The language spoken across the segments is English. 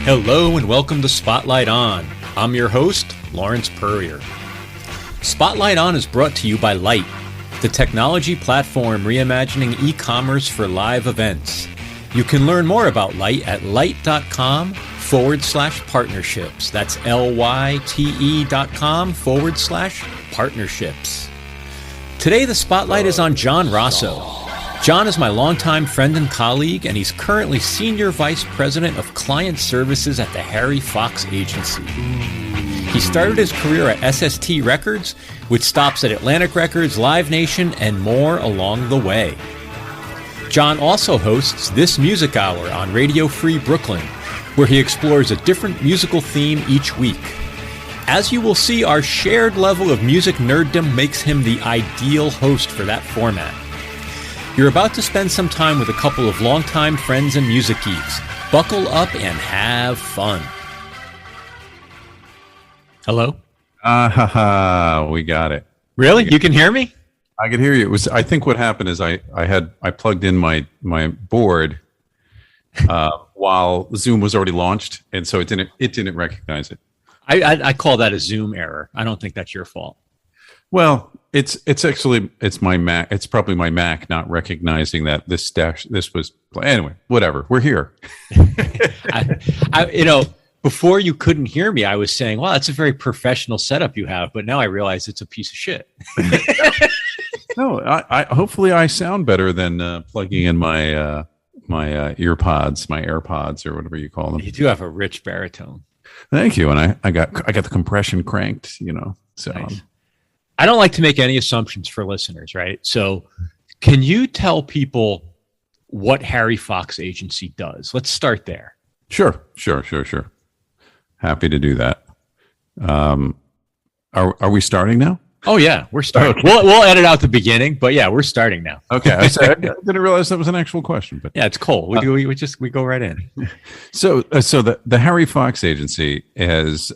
Hello and welcome to Spotlight On. I'm your host, Lawrence Purrier. Spotlight On is brought to you by Light, the technology platform reimagining e-commerce for live events. You can learn more about Light at light.com/partnerships. That's lyte.com/partnerships. Today, the spotlight is on John Raso. John is my longtime friend and colleague, and he's currently Senior Vice President of Client Services at the Harry Fox Agency. He started his career at SST Records, with stops at Atlantic Records, Live Nation, and more along the way. John also hosts This Music Hour on Radio Free Brooklyn, where he explores a different musical theme each week. As you will see, our shared level of music nerddom makes him the ideal host for that format. You're about to spend some time with a couple of longtime friends and music geeks. Buckle up and have fun. Hello? We got it. Really? You can hear me? I could hear you. I think what happened is I plugged in my board while Zoom was already launched, and so it didn't recognize it. I call that a Zoom error. I don't think that's your fault. Well, it's my Mac. It's probably my Mac not recognizing that this was anyway. Whatever. We're here. Before you couldn't hear me, I was saying, "Wow, that's a very professional setup you have." But now I realize it's a piece of shit. No, I hopefully I sound better than plugging in my earpods, my AirPods, or whatever you call them. You do have a rich baritone. Thank you, and I got the compression cranked. So. Nice. I don't like to make any assumptions for listeners, right? So can you tell people what Harry Fox Agency does? Let's start there. Sure. Happy to do that. Are we starting now? Oh, yeah, we're starting. Okay. We'll edit out the beginning, but yeah, we're starting now. Okay. I didn't realize that was an actual question. But yeah, it's cool. We go right in. So the Harry Fox Agency is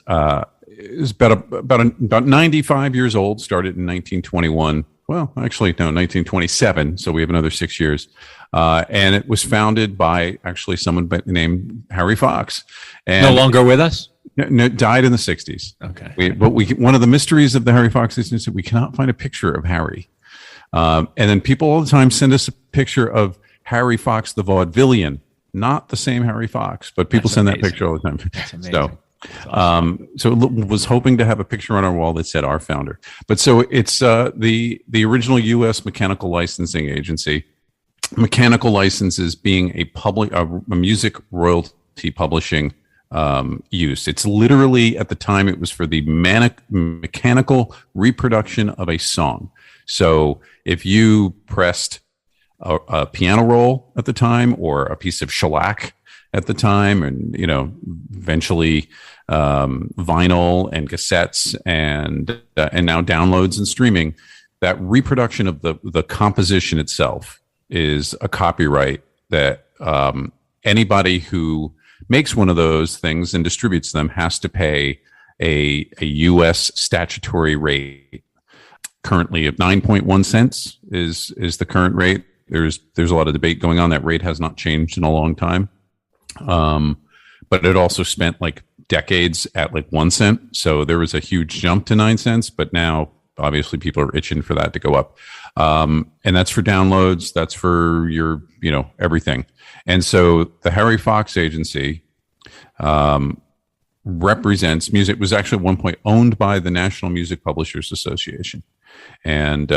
about 95 years old, started in 1921. Well, actually, no, 1927. So we have another 6 years. And it was founded by actually someone named Harry Fox. And no longer with us? No, died in the 60s. Okay. One of the mysteries of the Harry Fox is that we cannot find a picture of Harry. And then people all the time send us a picture of Harry Fox, the vaudevillian, not the same Harry Fox, but people send that picture all the time. That's amazing. So it was hoping to have a picture on our wall that said our founder. But so it's the original U.S. mechanical licensing agency. Mechanical licenses being a music royalty publishing use. It's literally, at the time, it was for the mechanical reproduction of a song. So if you pressed a piano roll at the time, or a piece of shellac at the time, and eventually vinyl and cassettes and now downloads and streaming, that reproduction of the composition itself is a copyright that anybody who makes one of those things and distributes them has to pay a U.S. statutory rate. Currently, at 9.1 cents is the current rate. There's a lot of debate going on. That rate has not changed in a long time. But it also spent like decades at like 1 cent. So there was a huge jump to 9 cents, but now obviously people are itching for that to go up. And that's for downloads. That's for your, everything. And so the Harry Fox Agency, represents music. It was actually at one point owned by the National Music Publishers Association. And,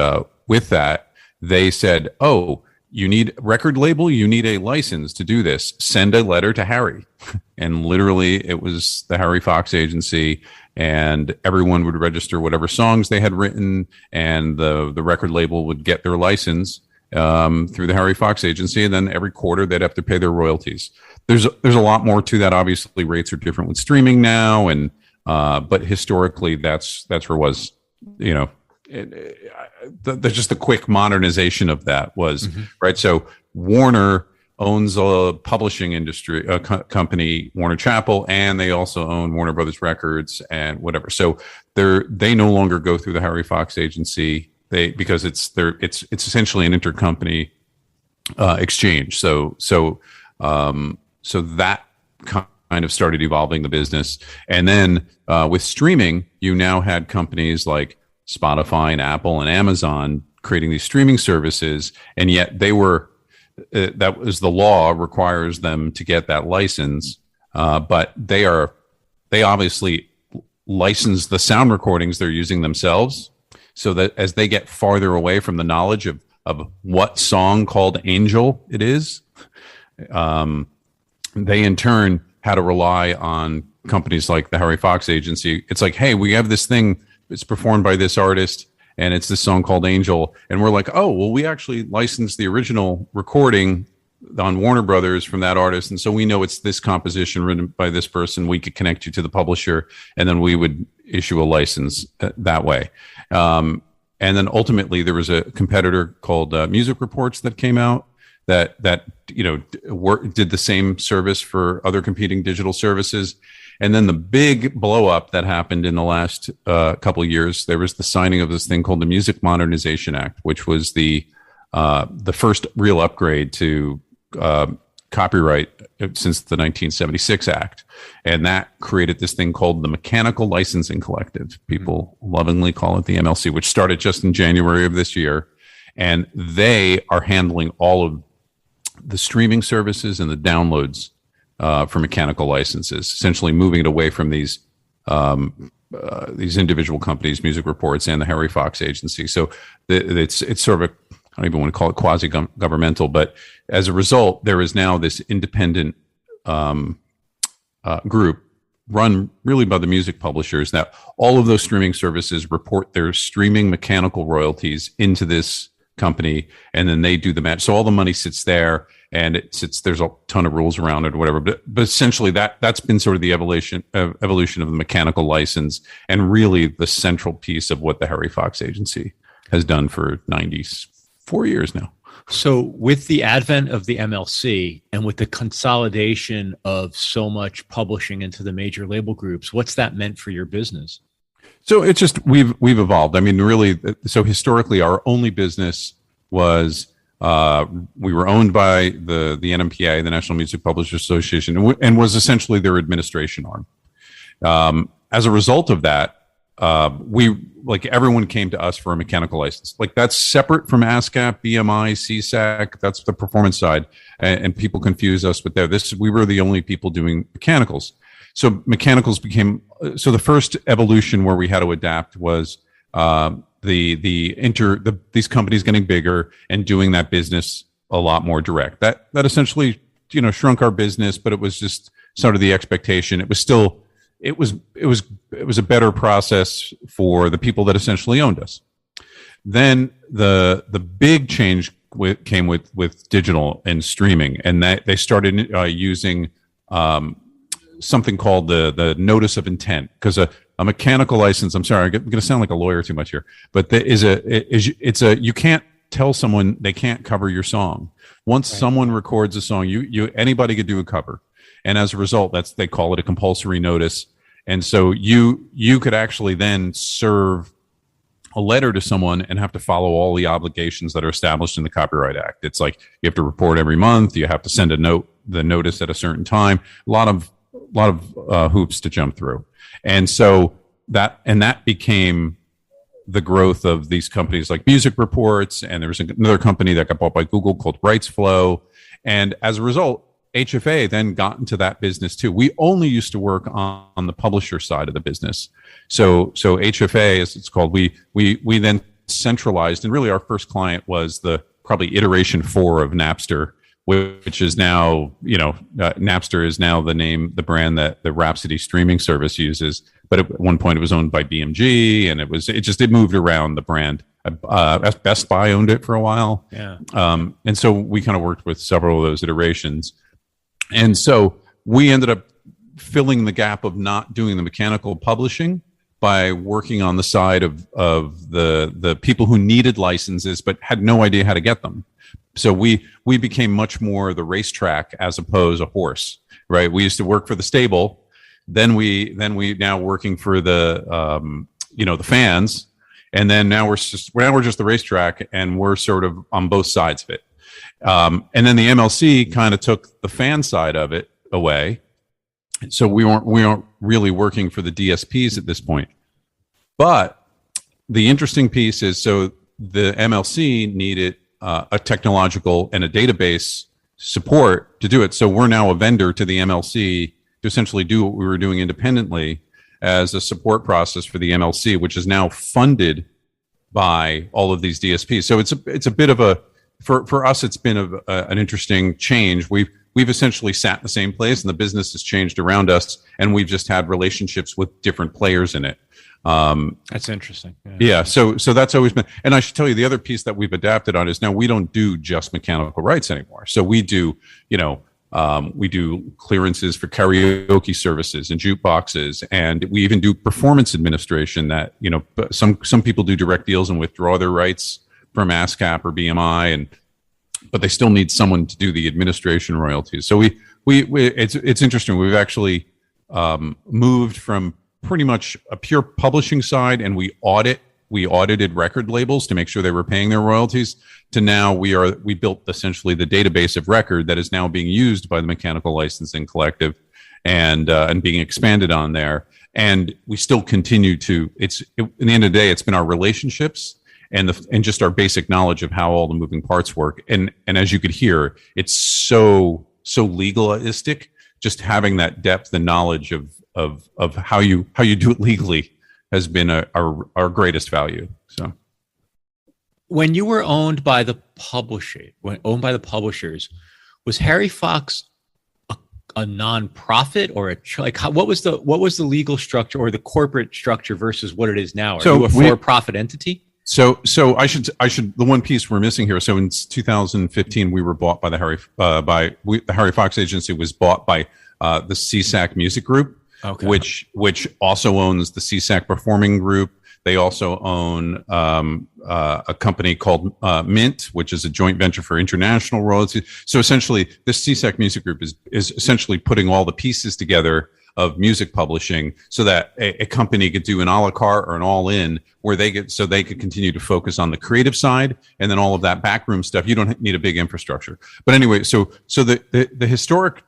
with that, they said, "Oh, you need a record label, you need a license to do this. Send a letter to Harry." And literally it was the Harry Fox Agency, and everyone would register whatever songs they had written, and the record label would get their license through the Harry Fox Agency, and then every quarter they'd have to pay their royalties. There's a lot more to that. Obviously, rates are different with streaming now, and but historically that's where it was. Just the quick modernization of that was right. So Warner owns a publishing industry company, Warner Chappell, and they also own Warner Brothers Records and whatever. So they no longer go through the Harry Fox Agency. Because it's essentially an intercompany exchange. So that of started evolving the business. And then with streaming, you now had companies like Spotify and Apple and Amazon creating these streaming services, and yet they were that was the law requires them to get that license, but they obviously license the sound recordings they're using themselves, so that as they get farther away from the knowledge of what song called Angel it is, they in turn had to rely on companies like the Harry Fox agency. It's like, hey, we have this thing, it's performed by this artist, and it's this song called Angel. And we're like, oh, well, we actually licensed the original recording on Warner Brothers from that artist. And so we know it's this composition written by this person. We could connect you to the publisher, and then we would issue a license that way. And then ultimately there was a competitor called Music Reports that came out that did the same service for other competing digital services. And then the big blow up that happened in the last couple of years, there was the signing of this thing called the Music Modernization Act, which was the first real upgrade to copyright since the 1976 Act. And that created this thing called the Mechanical Licensing Collective. People lovingly call it the MLC, which started just in January of this year. And they are handling all of the streaming services and the downloads for mechanical licenses, essentially moving it away from these individual companies, Music Reports and the Harry Fox agency. So it's sort of I don't even want to call it quasi-governmental, but as a result, there is now this independent group run really by the music publishers that all of those streaming services report their streaming mechanical royalties into this company, and then they do the match. So all the money sits there, and there's a ton of rules around it or whatever. But essentially that's been sort of the evolution of the mechanical license, and really the central piece of what the Harry Fox agency has done for 94 years now. So with the advent of the MLC and with the consolidation of so much publishing into the major label groups, what's that meant for your business? So it's just we've evolved. I mean, really, so historically, our only business was we were owned by the NMPA, the National Music Publishers Association, and was essentially their administration arm. As a result of that, everyone came to us for a mechanical license. Like that's separate from ASCAP, BMI, CSAC. That's the performance side, and people confuse us with that. We were the only people doing mechanicals. So mechanicals became the first evolution where we had to adapt was these companies getting bigger and doing that business a lot more direct. That essentially shrunk our business, but it was just sort of the expectation. It was still it was a better process for the people that essentially owned us. Then the big change came with digital and streaming, and that they started using something called the notice of intent, because a mechanical license, I'm sorry, I'm going to sound like a lawyer too much here, but you can't tell someone they can't cover your song. Once someone records a song, anybody could do a cover. And as a result, they call it a compulsory notice. And so you could actually then serve a letter to someone and have to follow all the obligations that are established in the Copyright Act. It's like you have to report every month, you have to send the notice at a certain time, a lot of hoops to jump through. And so that became the growth of these companies like Music Reports, and there was another company that got bought by Google called RightsFlow. And as a result, HFA then got into that business too. We only used to work on the publisher side of the business. So HFA, as it's called, we then centralized, and really our first client was the probably iteration 4 of Napster, which is now, Napster is now the brand that the Rhapsody streaming service uses. But at one point it was owned by BMG, and it moved around the brand. Best Buy owned it for a while. Yeah. And so we kind of worked with several of those iterations. And so we ended up filling the gap of not doing the mechanical publishing by working on the side of the people who needed licenses but had no idea how to get them. So we became much more the racetrack as opposed to a horse, right? We used to work for the stable. Then we now working for the the fans, and then now we're just the racetrack, and we're sort of on both sides of it. And then the MLC kind of took the fan side of it away, So we weren't really working for the DSPs at this point. But the interesting piece is, so the MLC needed a technological and a database support to do it. So we're now a vendor to the MLC to essentially do what we were doing independently as a support process for the MLC, which is now funded by all of these DSPs. So it's a bit of a, for us, it's been an interesting change. We've essentially sat in the same place, and the business has changed around us, and we've just had relationships with different players in it. That's interesting. Yeah. So that's always been, and I should tell you, the other piece that we've adapted on is now we don't do just mechanical rights anymore. So we do, we do clearances for karaoke services and jukeboxes, and we even do performance administration that, some people do direct deals and withdraw their rights from ASCAP or BMI, but they still need someone to do the administration royalties. So it's interesting. We've actually moved from pretty much a pure publishing side, and we audited record labels to make sure they were paying their royalties, to now we built essentially the database of record that is now being used by the Mechanical Licensing Collective and being expanded on there. And we still continue to, in the end of the day, it's been our relationships and just our basic knowledge of how all the moving parts work. And as you could hear, it's so legalistic. Just having that depth and knowledge of how you do it legally has been our greatest value. So, when you were owned by the publishers, was Harry Fox a nonprofit or what was the legal structure or the corporate structure versus what it is now? Are you a for-profit entity? So I should the one piece we're missing here. So in 2015, we were bought by the Harry Fox Agency was bought by the CSAC Music Group, okay, which also owns the CSAC Performing Group. They also own a company called Mint, which is a joint venture for international royalties. So essentially, this CSAC Music Group is essentially putting all the pieces together of music publishing so that a company could do an a la carte or an all-in where they could continue to focus on the creative side, and then all of that backroom stuff. You don't need a big infrastructure. But anyway, so the historic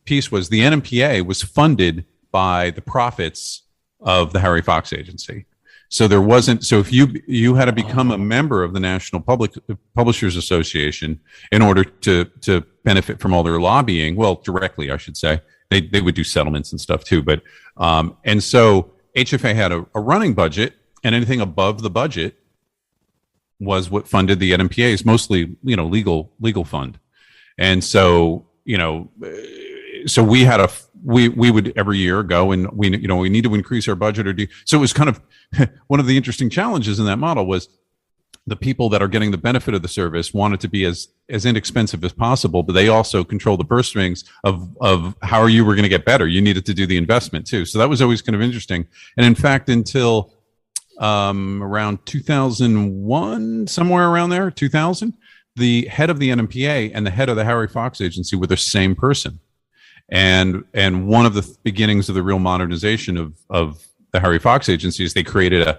piece was the NMPA was funded by the profits of the Harry Fox Agency. So there wasn't. So if you had to become a member of the National Publishers Association in order to benefit from all their lobbying, well, directly, I should say, they would do settlements and stuff too. But and so HFA had a running budget, and anything above the budget was what funded the NMPA's mostly legal fund. And so so we had we would every year go and we need to increase our budget so it was kind of one of the interesting challenges in that model was the people that are getting the benefit of the service wanted to be as inexpensive as possible, but they also control the purse strings of how you were going to get better. You needed to do the investment too. So that was always kind of interesting. And in fact, until around 2001, somewhere around there, 2000, the head of the NMPA and the head of the Harry Fox Agency were the same person. And one of the beginnings of the real modernization of the Harry Fox Agency is they created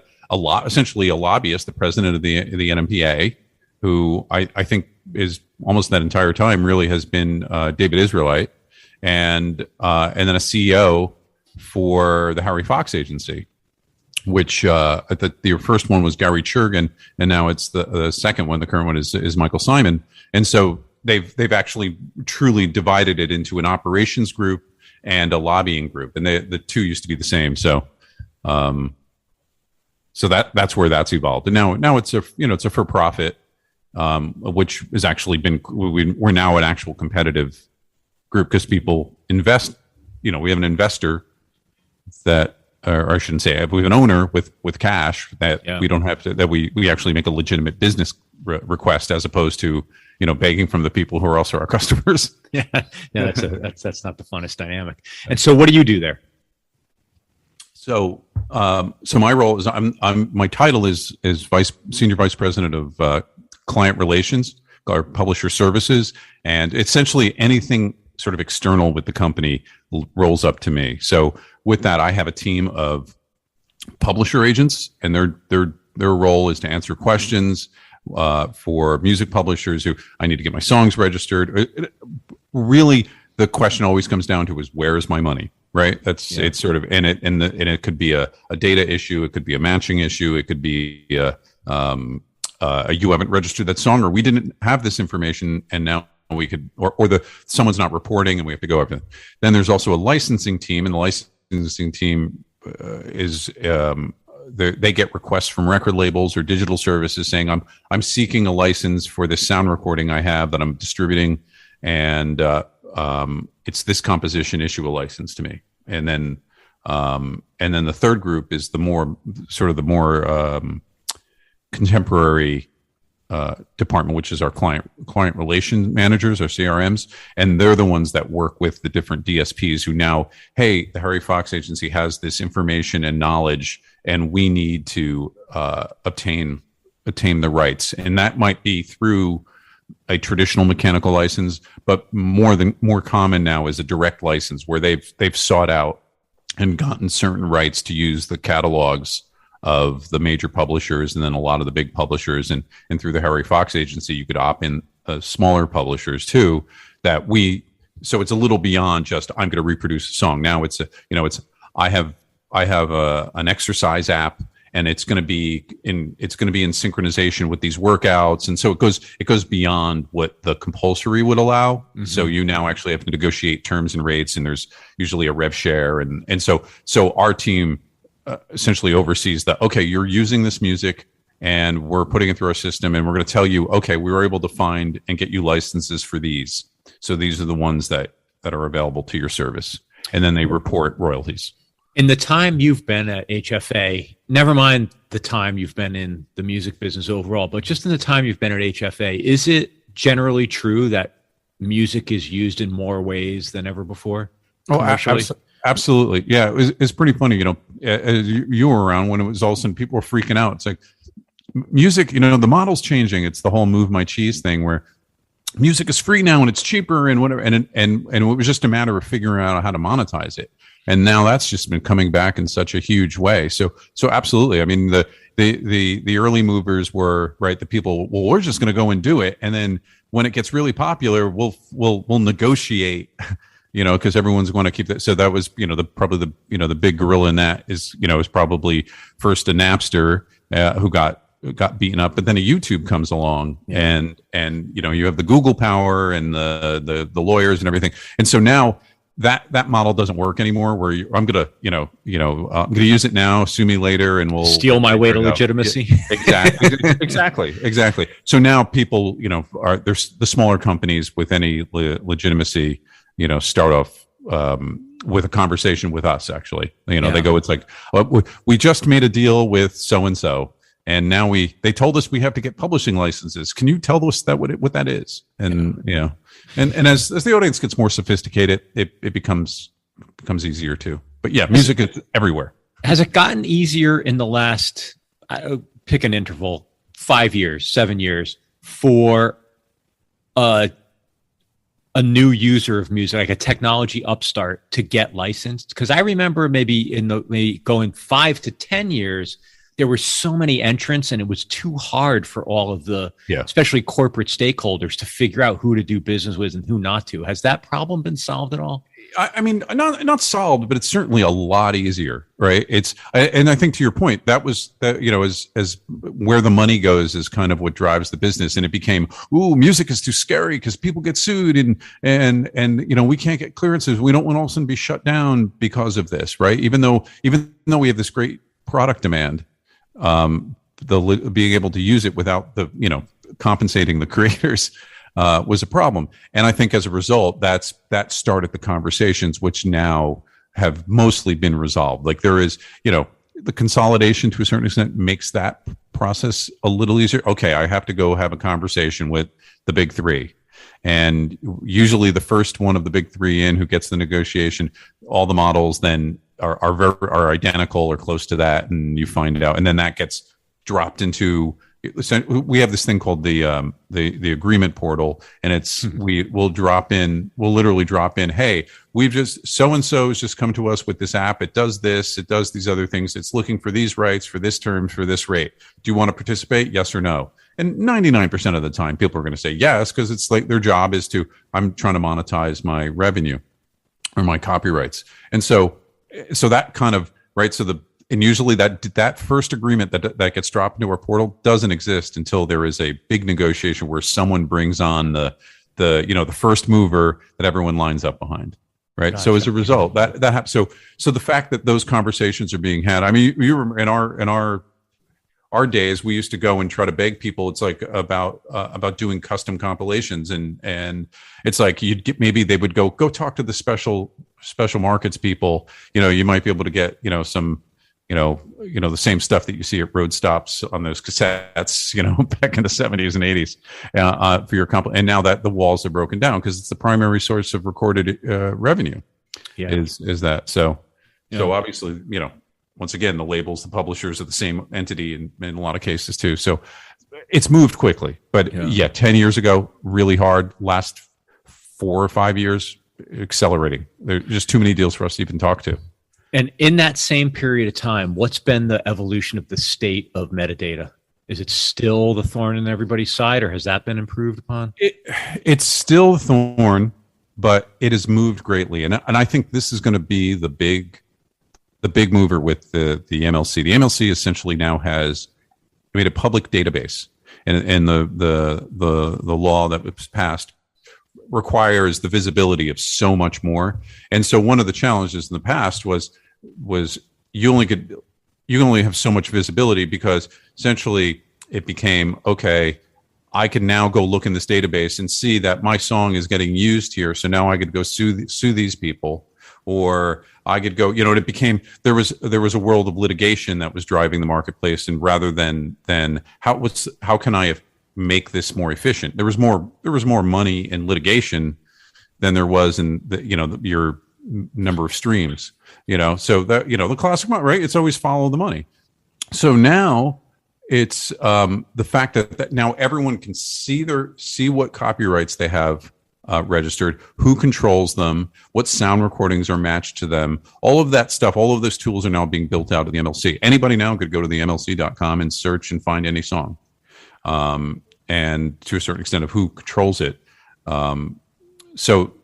essentially a lobbyist, the president of the NMPA, who I think is almost that entire time really has been David Israelite, and then a CEO for the Harry Fox Agency, which the first one was Gary Churgan, and now it's the second one. The current one is Michael Simon, and so they've actually truly divided it into an operations group and a lobbying group, and the two used to be the same. So that's where that's evolved, and now it's a for profit, which has actually been we're now an actual competitive group because people invest. We have an investor that. Or I shouldn't say, we have an owner with cash that we don't have to, that we actually make a legitimate business request as opposed to, begging from the people who are also our customers. Yeah. That's not the funnest dynamic. And so what do you do there? So my role is my title is senior vice president of client relations, or publisher services, and essentially anything sort of external with the company rolls up to me. So with that, I have a team of publisher agents, and their role is to answer questions for music publishers who I need to get my songs registered. Really, the question always comes down to is where is my money, right? That's it's sort of and it could be a data issue, it could be a matching issue, it could be you haven't registered that song, or we didn't have this information, and now we could, or someone's not reporting, and we have to go up. Then there's also a licensing team, and the licensing team they get requests from record labels or digital services saying, I'm seeking a license for this sound recording I have that I'm distributing, and it's this composition, issue a license to me. And then the third group is the more contemporary department, which is our client relation managers, our CRMs, and they're the ones that work with the different DSPs who now, hey, the Harry Fox agency has this information and knowledge, and we need to obtain the rights, and that might be through a traditional mechanical license, but more common now is a direct license where they've sought out and gotten certain rights to use the catalogs of the major publishers, and then a lot of the big publishers, and through the Harry Fox agency, you could opt in smaller publishers too. So it's a little beyond just I'm going to reproduce a song. Now I have an exercise app, and it's going to be in synchronization with these workouts, and so it goes beyond what the compulsory would allow. Mm-hmm. So you now actually have to negotiate terms and rates, and there's usually a rev share, and so our team essentially oversees that. Okay, you're using this music, and we're putting it through our system, and we're going to tell you, okay, we were able to find and get you licenses for these. So these are the ones that are available to your service, and then they report royalties. In the time you've been at HFA, never mind the time you've been in the music business overall, but just in the time you've been at HFA, is it generally true that music is used in more ways than ever before? Oh, absolutely. Yeah, it's pretty funny. As you were around when it was all of a sudden people were freaking out. It's like music, the model's changing. It's the whole move my cheese thing where music is free now and it's cheaper and whatever. And it was just a matter of figuring out how to monetize it. And now that's just been coming back in such a huge way. So absolutely. I mean, the early movers were, right, the people, well, we're just going to go and do it. And then when it gets really popular, we'll negotiate, because everyone's going to keep that. So that was, the big gorilla in that is probably first a Napster who got beaten up, but then a YouTube comes along, and you have the Google power and the lawyers and everything. And so now that model doesn't work anymore, where I'm gonna use it now, sue me later, and we'll steal my way to legitimacy. Exactly. So now people, there's the smaller companies with any legitimacy, start off with a conversation with us. Actually, they go, it's like, we just made a deal with so and so, and now they told us we have to get publishing licenses. Can you tell us what that is? And and as the audience gets more sophisticated, it becomes easier too. But yeah, music is everywhere. Has it gotten easier in the last, pick an interval, 5 years, 7 years, for a new user of music, like a technology upstart, to get licensed? Because I remember maybe going 5 to 10 years, there were so many entrants, and it was too hard for all of the, especially corporate stakeholders, to figure out who to do business with and who not to. Has that problem been solved at all? I mean, not solved, but it's certainly a lot easier, right? And I think to your point, that was as where the money goes is kind of what drives the business. And it became, music is too scary because people get sued, and we can't get clearances. We don't want to all of a sudden be shut down because of this, right? Even though we have this great product demand, being able to use it without compensating the creators was a problem. And I think as a result, that started the conversations, which now have mostly been resolved. Like there is, the consolidation to a certain extent makes that process a little easier. Okay, I have to go have a conversation with the big three. And usually the first one of the big three in who gets the negotiation, all the models then are identical or close to that, and you find out, and then that gets dropped into. We have this thing called the agreement portal, and we'll literally drop in. Hey, so and so has just come to us with this app. It does this. It does these other things. It's looking for these rights for this terms for this rate. Do you want to participate? Yes or no? And 99% of the time, people are going to say yes, because it's like their job is I'm trying to monetize my revenue. or my copyrights. And so that kind of, right. And usually that first agreement that gets dropped into our portal doesn't exist until there is a big negotiation where someone brings on the first mover that everyone lines up behind. Right. Gotcha. So as a result, that happens. So the fact that those conversations are being had, I mean, you remember in our days, we used to go and try to beg people. It's like about doing custom compilations, and it's like maybe they would go talk to the special markets people. You might be able to get some the same stuff that you see at road stops on those cassettes, back in the 70s and 80s for your and now that the walls are broken down because it's the primary source of recorded revenue. Yeah. Is that so? Yeah. So obviously, once again, the labels, the publishers are the same entity in a lot of cases too. So it's moved quickly, but 10 years ago, really hard. Last 4 or 5 years, accelerating. There's just too many deals for us to even talk to. And in that same period of time, what's been the evolution of the state of metadata? Is it still the thorn in everybody's side, or has that been improved upon? It's still a thorn, but it has moved greatly. And I think this is going to be the big mover with the MLC. The MLC essentially now has made a public database, and the law that was passed requires the visibility of so much more. And so one of the challenges in the past was you only have so much visibility, because essentially it became, okay, I can now go look in this database and see that my song is getting used here. So now I could go sue these people, or I could go, it became, there was a world of litigation that was driving the marketplace. And rather than how can I make this more efficient? There was more money in litigation than there was in your number of streams, so that, the classic model, right? It's always follow the money. So now it's the fact that now everyone can see what copyrights they have registered, who controls them, what sound recordings are matched to them, all of that stuff. All of those tools are now being built out of the MLC. Anybody now could go to the MLC.com and search and find any song. And to a certain extent of who controls it.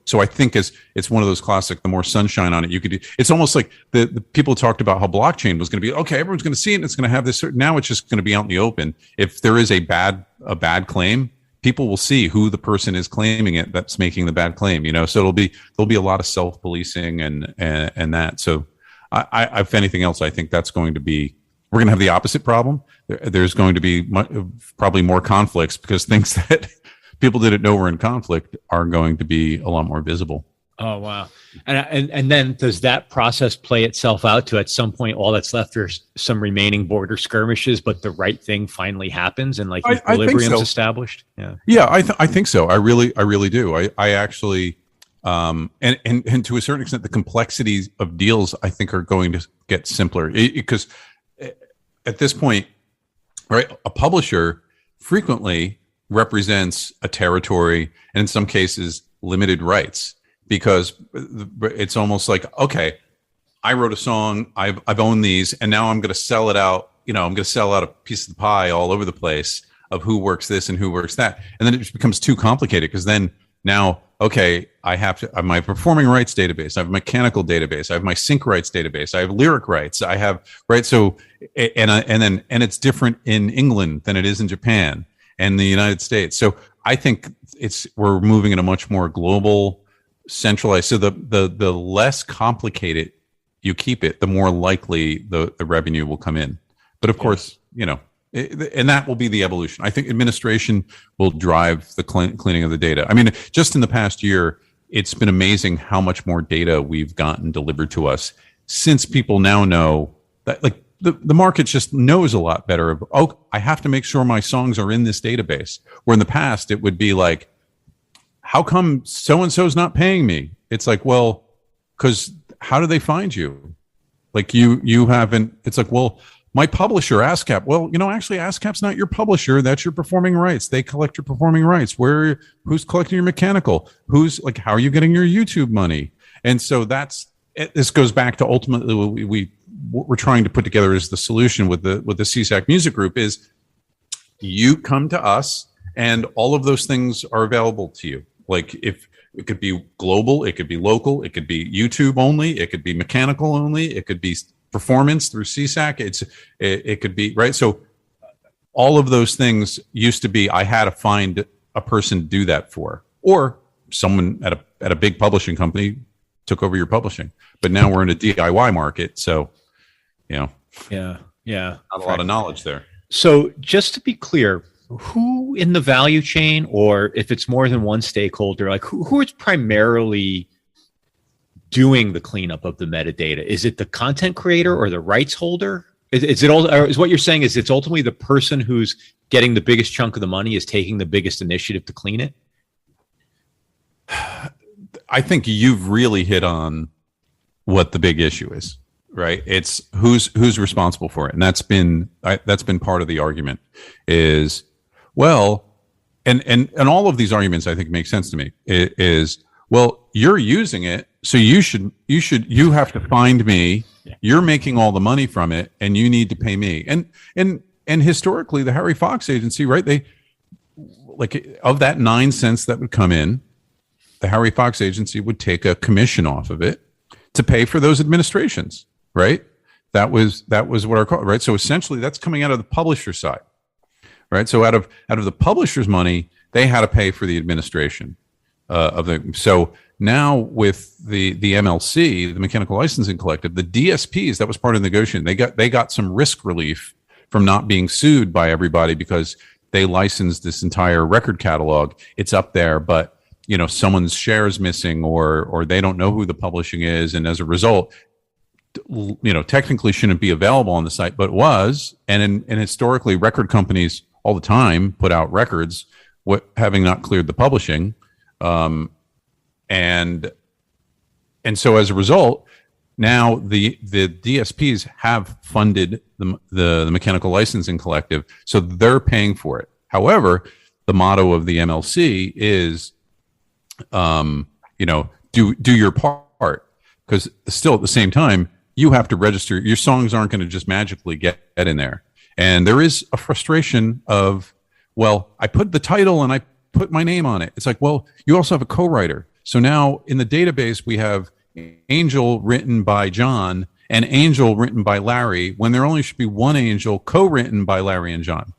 So I think it's one of those classic, the more sunshine on it, you could do. It's almost like the people talked about how blockchain was going to be, okay, everyone's going to see it and it's going to have this. Now it's just going to be out in the open. If there is a bad claim, people will see who the person is claiming it that's making the bad claim, so there'll be a lot of self-policing and that. So I if anything else, I think that's going to be, we're going to have the opposite problem. There's going to be probably more conflicts, because things that people didn't know were in conflict are going to be a lot more visible. Oh, wow. And then does that process play itself out to, at some point, all that's left are some remaining border skirmishes, but the right thing finally happens and equilibrium's established? Yeah, I think so. I really do. I actually, and to a certain extent, the complexities of deals, I think, are going to get simpler, because at this point, right, a publisher frequently represents a territory, and in some cases limited rights, because it's almost like, okay, I wrote a song, I've owned these, and now I'm going to sell it out. I'm going to sell out a piece of the pie all over the place of who works this and who works that, and then it just becomes too complicated, because then now, okay, I have my performing rights database, I have a mechanical database, I have my sync rights database, I have lyric rights, I have, right. So, and it's different in England than it is in Japan and the United States. So I think we're moving in a much more global, centralized. So the less complicated you keep it, the more likely the revenue will come in. But of course, and that will be the evolution. I think administration will drive the cleaning of the data. I mean, just in the past year, it's been amazing how much more data we've gotten delivered to us, since people now know that, like, the market just knows a lot better of, oh, I have to make sure my songs are in this database. Where in the past, it would be like, how come so-and-so's not paying me? It's like, well, because how do they find you? Like you haven't, it's like, well, my publisher, ASCAP. Well, actually ASCAP's not your publisher. That's your performing rights. They collect your performing rights. Who's collecting your mechanical? Who's, like, how are you getting your YouTube money? And so this goes back to ultimately what we're trying to put together as the solution with the CSAC Music Group is, you come to us and all of those things are available to you. Like, if It could be global, it could be local, it could be YouTube only, it could be mechanical only, it could be performance through CSAC. It could be, right? So all of those things used to be, I had to find a person to do that for, or someone at a big publishing company took over your publishing. But now we're in a DIY market, so not a lot of knowledge there. So just to be clear, who in the value chain, or if it's more than one stakeholder, like who is primarily doing the cleanup of the metadata? Is it the content creator or the rights holder? Is what you're saying is it's ultimately the person who's getting the biggest chunk of the money is taking the biggest initiative to clean it? I think you've really hit on what the big issue is, right? It's who's responsible for it. And that's been part of the argument is, well, and all of these arguments I think make sense to me is, well, you're using it, so you have to find me. You're making all the money from it, and you need to pay me. And historically, the Harry Fox agency, right? They, like, of that 9 cents that would come in, the Harry Fox agency would take a commission off of it to pay for those administrations, right? That was what our call, right? So essentially, that's coming out of the publisher side, right? So out of the publisher's money, they had to pay for the administration of the. So now with the MLC, the Mechanical Licensing Collective, the DSPs, that was part of the negotiation. They got some risk relief from not being sued by everybody because they licensed this entire record catalog. It's up there, but someone's share is missing, or they don't know who the publishing is, and as a result, technically shouldn't be available on the site, but was. And historically, record companies all the time put out records having not cleared the publishing. And so as a result, now the DSPs have funded the Mechanical Licensing Collective, so they're paying for it. However, the motto of the MLC is, do your part, because still at the same time, you have to register. Your songs aren't going to just magically get in there. And there is a frustration of, well, I put the title and I put my name on it. It's like, well, you also have a co-writer. So now in the database, we have Angel written by John and Angel written by Larry, when there only should be one Angel co-written by Larry and John.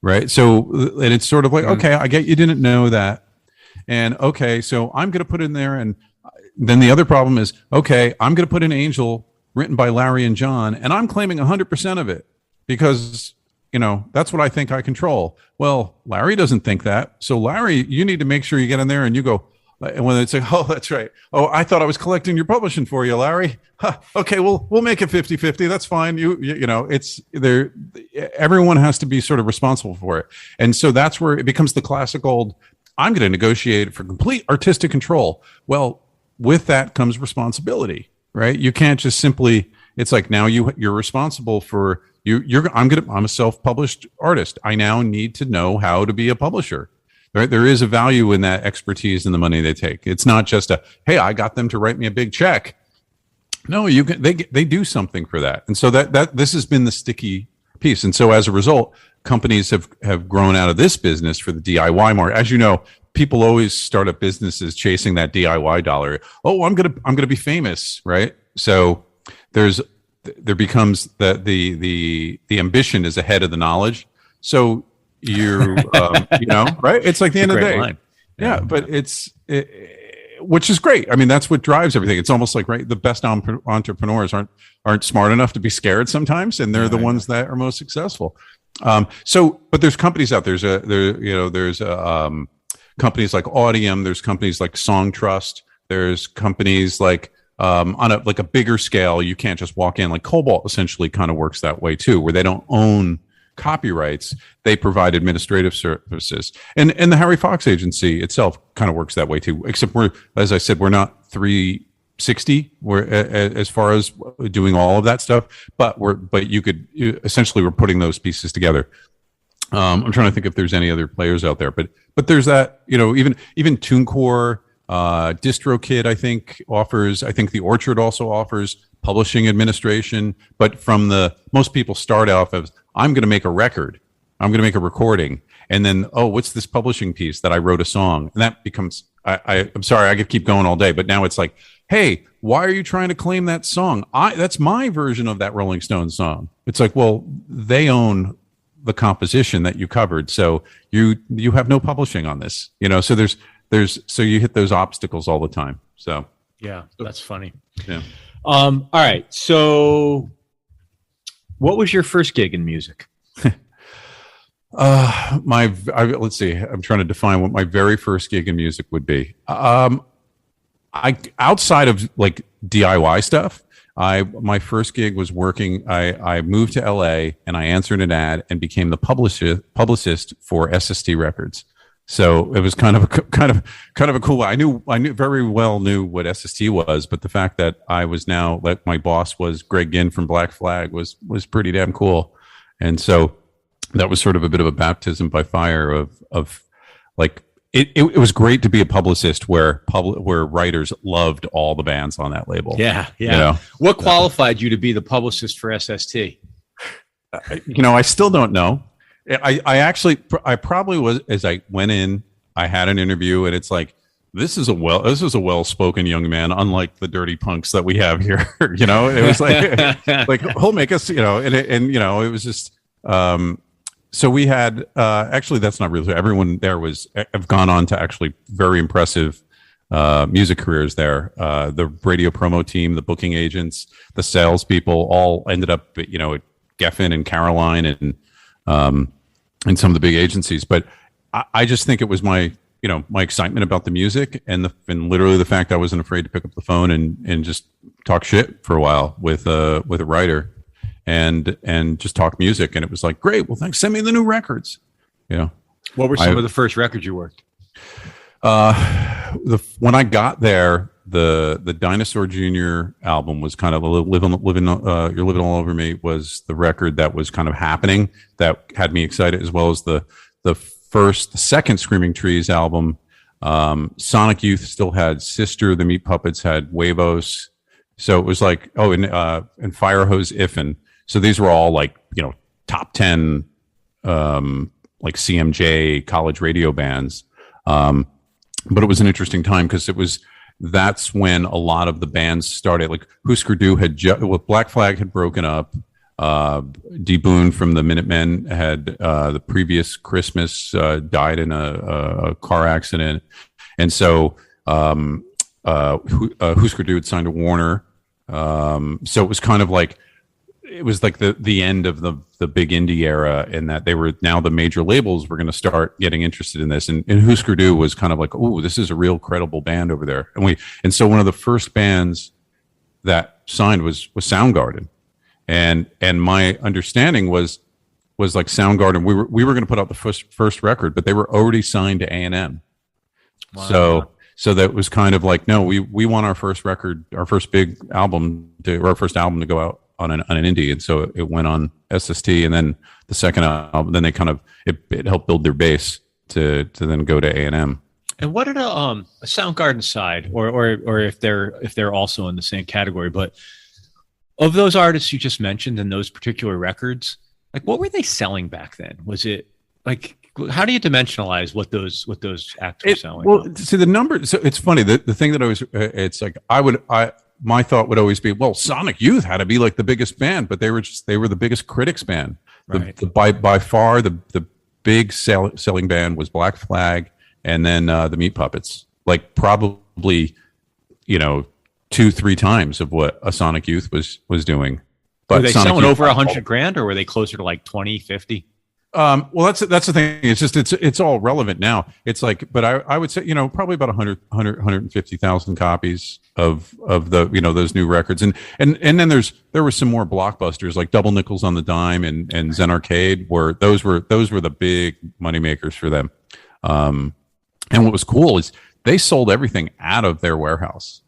Right. So, and it's sort of like, okay, I get you didn't know that. And okay, so I'm going to put in there. And then the other problem is, okay, I'm going to put in Angel written by Larry and John, and I'm claiming 100% of it because, that's what I think I control. Well, Larry doesn't think that. So Larry, you need to make sure you get in there and you go, and when it's like, oh, that's right. Oh, I thought I was collecting your publishing for you, Larry. Huh, okay, we'll make it 50-50. That's fine. It's there. Everyone has to be sort of responsible for it. And so that's where it becomes the classic old, I'm going to negotiate for complete artistic control. Well, with that comes responsibility, right? You can't just simply, it's like now you're responsible for I'm a self-published artist. I now need to know how to be a publisher. Right? There is a value in that expertise and the money they take. It's not just hey, I got them to write me a big check. No, they do something for that. And so that this has been the sticky piece. And so as a result, companies have grown out of this business for the DIY market. As you know, people always start up businesses chasing that DIY dollar. Oh, I'm gonna be famous, right? So there becomes the ambition is ahead of the knowledge. So you're right? It's like the end of the day. Line. Yeah, but which is great. I mean, that's what drives everything. It's almost like, right, the best entrepreneurs aren't smart enough to be scared sometimes, and they're the ones that are most successful. But there's companies out there. There's companies like Audium. There's companies like Song Trust. There's companies like on a bigger scale. You can't just walk in. Like Cobalt essentially kind of works that way too, where they don't own copyrights. They provide administrative services, and the Harry Fox agency itself kind of works that way too. Except as I said, we're not 360. We're as far as doing all of that stuff, but we're putting those pieces together. I'm trying to think if there's any other players out there, but there's that. Even TuneCore, DistroKid, I think the Orchard also offers publishing administration, but most people start off as, I'm going to make a record. I'm going to make a recording. And then, what's this publishing piece that I wrote a song? And that becomes I'm sorry, I could keep going all day, but now it's like, hey, why are you trying to claim that song? That's my version of that Rolling Stones song. It's like, well, they own the composition that you covered, so you have no publishing on this, so so you hit those obstacles all the time. So yeah, that's funny. Yeah. All right, so what was your first gig in music? Let's see, I'm trying to define what my very first gig in music would be. Outside of like DIY stuff, my first gig was working. I moved to LA and I answered an ad and became the publicist for SST Records. So it was kind of a cool. I very well knew what SST was, but the fact that I was now, like, my boss was Greg Ginn from Black Flag was pretty damn cool. And so that was sort of a bit of a baptism by fire of like, it was great to be a publicist where writers loved all the bands on that label. Yeah. What qualified you to be the publicist for SST? I still don't know. I probably was, as I went in, I had an interview and it's like, this is a well-spoken young man, unlike the dirty punks that we have here. It was like he'll make us, it was just, so we had, actually, that's not really, everyone there have gone on to actually very impressive music careers there. The radio promo team, the booking agents, the salespeople all ended up, at Geffen and Caroline and some of the big agencies. But I just think it was my excitement about the music and literally the fact I wasn't afraid to pick up the phone and just talk shit for a while with a writer. And just talk music, and it was like, great. Well, thanks. Send me the new records. What were some of the first records you worked? When I got there, the Dinosaur Jr. album was kind of living. You're Living All Over Me was the record that was kind of happening that had me excited, as well as the second Screaming Trees album. Sonic Youth still had Sister. The Meat Puppets had Huevos. So it was like, and Firehose Iffen. So these were all like, top 10, like CMJ college radio bands. But it was an interesting time because that's when a lot of the bands started. Like Husker Du Black Flag had broken up. D. Boone from the Minutemen had, the previous Christmas, died in a car accident. And so, Husker Du had signed to Warner. So it was kind of like, it was like the end of the big indie era, in that they were now the major labels were going to start getting interested in this. And Husker Du was kind of like, oh, this is a real credible band over there. And so one of the first bands that signed was Soundgarden. And my understanding was like Soundgarden, we were going to put out the first record, but they were already signed to A&M. Wow. So that was kind of like, no, we want our first record, our first big album our first album to go out on an indie. And so it went on SST, and then the second album, then they kind of, it helped build their base to then go to A&M. And what did a Soundgarden side, or if they're also in the same category, but of those artists you just mentioned and those particular records, like what were they selling back then? Was it like, how do you dimensionalize what those acts were selling? Well, see the number. So it's funny. The thing that it's like, my thought would always be, well, Sonic Youth had to be like the biggest band, but they were the biggest critics band. Right. By far the big selling band was Black Flag, and then the Meat Puppets, like probably 2-3 times of what a Sonic Youth was doing. But were they Sonic selling Youth, over $100,000, or were they closer to like 20, 50? Well, that's the thing. It's just it's all relevant now. It's like, but I would say probably about 150,000 copies of the those new records, and then there were some more blockbusters like Double Nickels on the Dime and Zen Arcade, where those were the big moneymakers for them. And what was cool is they sold everything out of their warehouse.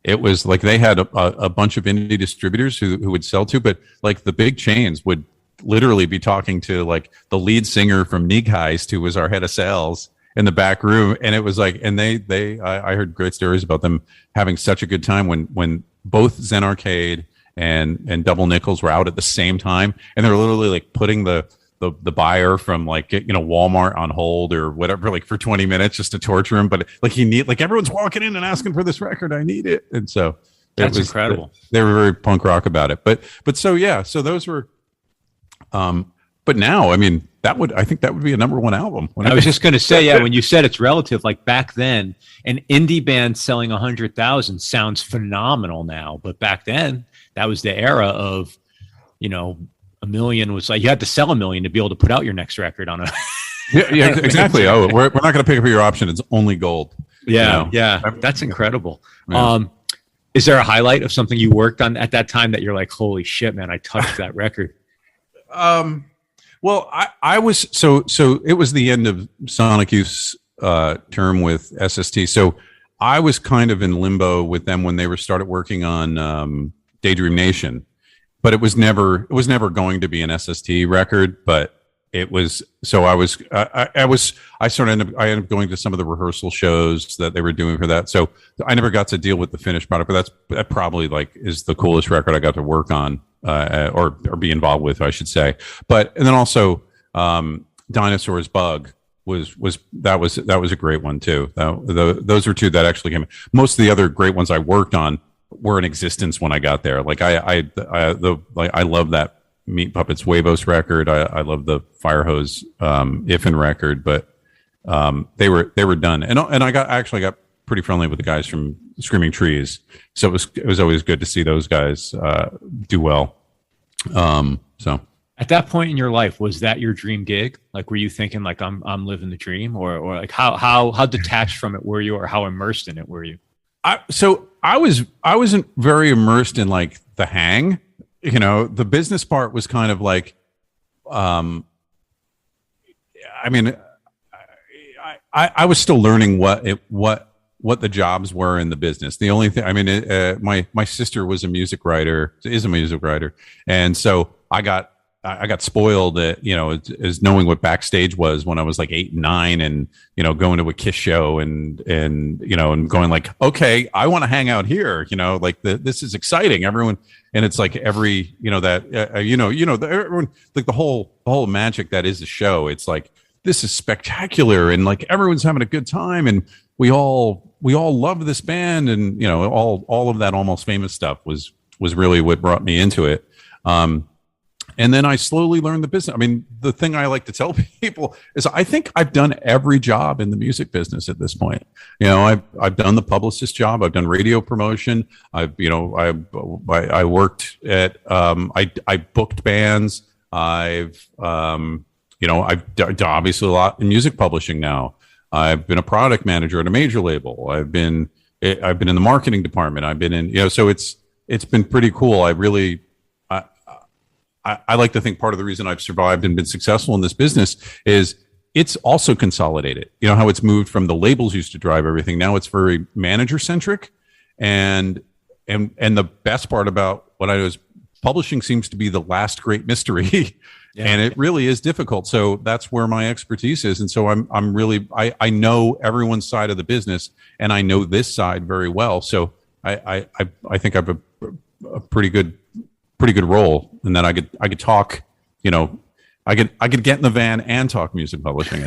It was like they had a bunch of indie distributors who would sell to, but like the big chains would literally be talking to like the lead singer from Negeist, who was our head of sales, in the back room. And it was like, and I heard great stories about them having such a good time when both Zen Arcade and Double Nickels were out at the same time. And they were literally like putting the the buyer from like, Walmart on hold or whatever, like for 20 minutes just to torture him. But like everyone's walking in and asking for this record. I need it. And so that's incredible. They were very punk rock about it. But so, yeah, so those were, but now, I mean, I think that would be a number one album. I was just going to say, yeah, when you said it's relative, like back then, an indie band selling 100,000 sounds phenomenal now. But back then, that was the era of, a million was like, you had to sell a million to be able to put out your next record on a. yeah, exactly. Oh, we're not going to pick up your option. It's only gold. Yeah. Yeah. That's incredible. Yeah. Is there a highlight of something you worked on at that time that you're like, holy shit, man, I touched that record? Well, I was so it was the end of Sonic Youth's term with SST. So I was kind of in limbo with them when they started working on Daydream Nation, but it was never going to be an SST record. But it was, so I ended up going to some of the rehearsal shows that they were doing for that. So I never got to deal with the finished product, but that probably like is the coolest record I got to work on. Or be involved with, I should say. And then also Dinosaur's Bug was a great one too. Those are two that actually came. Most of the other great ones I worked on were in existence when I got there. Like I love that Meat Puppets Huevos record. I love the Firehose Iffen record, but they were done. And I got pretty friendly with the guys from Screaming Trees, so it was always good to see those guys do well. So at that point in your life, was that your dream gig? Like, were you thinking like I'm living the dream, or like how detached from it were you, or how immersed in it were you? I wasn't very immersed in like the hang. The business part was kind of like, I mean, I was still learning what the jobs were in the business. The only thing, I mean, my sister is a music writer, and so I got spoiled at, as knowing what backstage was when I was like 8 and 9, and going to a Kiss show and going like, okay, I want to hang out here, like this is exciting, everyone. And it's like every everyone, like the whole magic that is the show. It's like, this is spectacular, and like everyone's having a good time, and we all love this band, and all of that Almost Famous stuff was really what brought me into it. And then I slowly learned the business. I mean, the thing I like to tell people is I think I've done every job in the music business at this point. I've done the publicist job. I've done radio promotion. I worked at, I booked bands. I've done obviously a lot in music publishing now. I've been a product manager at a major label. I've been in the marketing department. I've been in, so it's been pretty cool. I like to think part of the reason I've survived and been successful in this business is it's also consolidated. How it's moved from the labels used to drive everything. Now it's very manager centric. And the best part about what I do is publishing seems to be the last great mystery. Yeah. And it really is difficult. So that's where my expertise is. And so I'm really, I know everyone's side of the business, and I know this side very well. So I think I have a pretty good role, and then I could talk, I could get in the van and talk music publishing.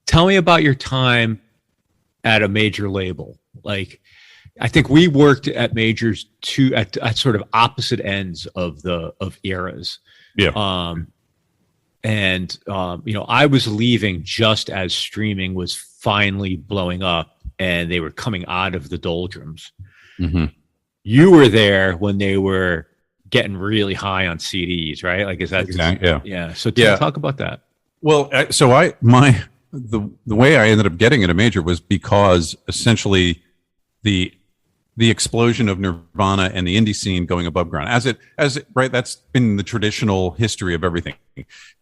Tell me about your time at a major label. Like, I think we worked at majors at sort of opposite ends of eras. Yeah. I was leaving just as streaming was finally blowing up, and they were coming out of the doldrums. Mm-hmm. You were there when they were getting really high on CDs, right? Like, is that exactly? Yeah. Yeah. So talk about that. Well, so the way I ended up getting at a major was because essentially the explosion of Nirvana and the indie scene going above ground, as it right. That's been the traditional history of everything.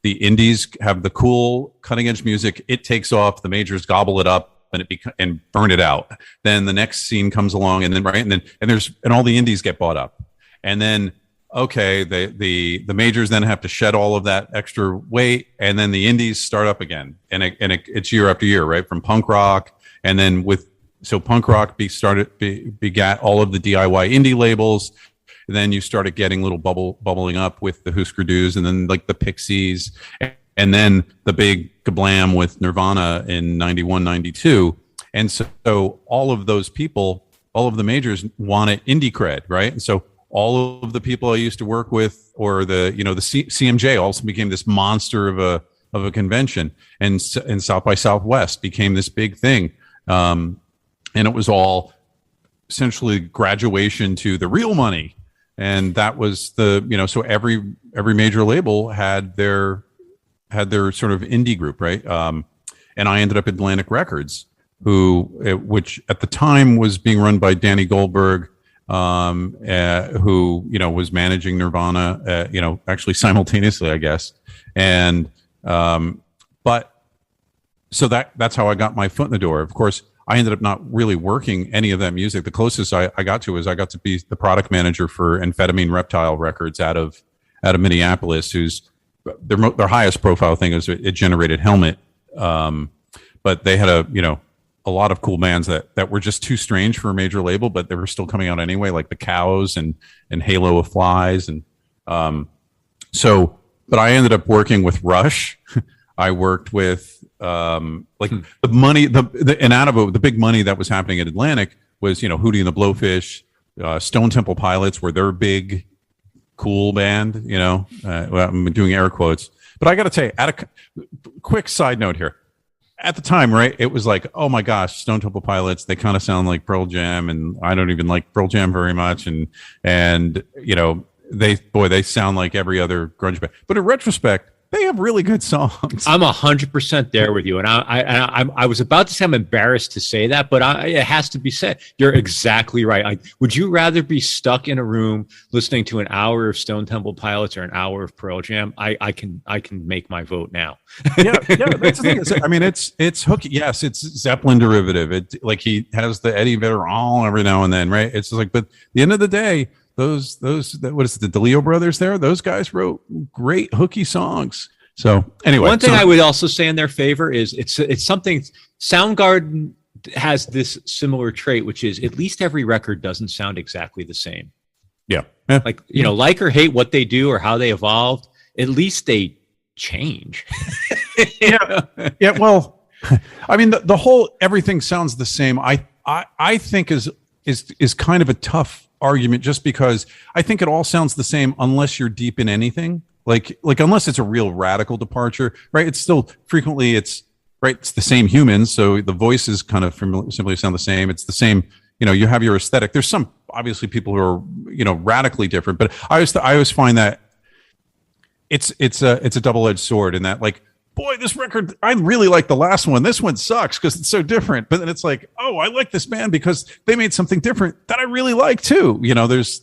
The indies have the cool cutting edge music. It takes off. The majors gobble it up and burn it out. Then the next scene comes along, and then all the indies get bought up, and then okay, the majors then have to shed all of that extra weight, and then the indies start up again, and it's year after year, right? From punk rock, and then punk rock begat all of the DIY indie labels, then you started getting little bubbling up with the Husker Dus, and then like the Pixies, and then the big kablam with Nirvana in 91, 92. And so all of those people, all of the majors wanted indie cred, right? And so all of the people I used to work with, or the CMJ also became this monster of a convention, and South by Southwest became this big thing. And it was all essentially graduation to the real money. And that was so every major label had their sort of indie group, right? And I ended up at Atlantic Records, which at the time was being run by Danny Goldberg, who was managing Nirvana, actually simultaneously, I guess. And but so that's how I got my foot in the door. Of course, I ended up not really working any of that music. The closest I got to is I got to be the product manager for Amphetamine Reptile Records out of Minneapolis, who's their highest profile thing is it generated Helmet. But they had a lot of cool bands that were just too strange for a major label, but they were still coming out anyway, like the Cows and Halo of Flies. And but I ended up working with Rush. I worked with the money, and out of it, the big money that was happening at Atlantic was, Hootie and the Blowfish, Stone Temple Pilots were their big, cool band, I'm doing air quotes. But I got to tell you, quick side note here. At the time, right, it was like, oh my gosh, Stone Temple Pilots, they kind of sound like Pearl Jam, and I don't even like Pearl Jam very much. And they sound like every other grunge band. But in retrospect, they have really good songs. I'm 100% there with you, and I was about to say I'm embarrassed to say that, but it has to be said. You're exactly right. Like, would you rather be stuck in a room listening to an hour of Stone Temple Pilots or an hour of Pearl Jam? I can make my vote now. yeah, that's the thing. I mean, it's hooky. Yes, it's Zeppelin derivative. It like he has the Eddie Vedder every now and then, right? It's just like, but at the end of the day, those what is it, the DeLeo brothers there? Those guys wrote great hooky songs. So anyway, one thing I would also say in their favor is it's something Soundgarden has this similar trait, which is at least every record doesn't sound exactly the same. Yeah. Like, like or hate what they do or how they evolved, at least they change. Yeah. Well, I mean, the whole everything sounds the same. I think is kind of a tough argument, just because I think it all sounds the same unless you're deep in anything. Like unless it's a real radical departure, right? It's still frequently it's the same humans, so the voices kind of simply sound the same. It's the same, you have your aesthetic. There's some obviously people who are radically different, but I always find that it's a double-edged sword in that, like, boy, this record, I really like the last one. This one sucks because it's so different. But then it's like, oh, I like this band because they made something different that I really like too. There's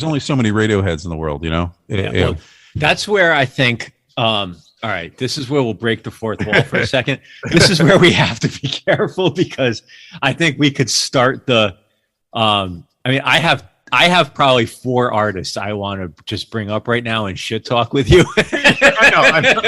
only so many Radioheads in the world, Well, that's where I think, all right, this is where we'll break the fourth wall for a second. This is where we have to be careful, because I think we could start I have probably 4 artists I want to just bring up right now and shit talk with you. I know.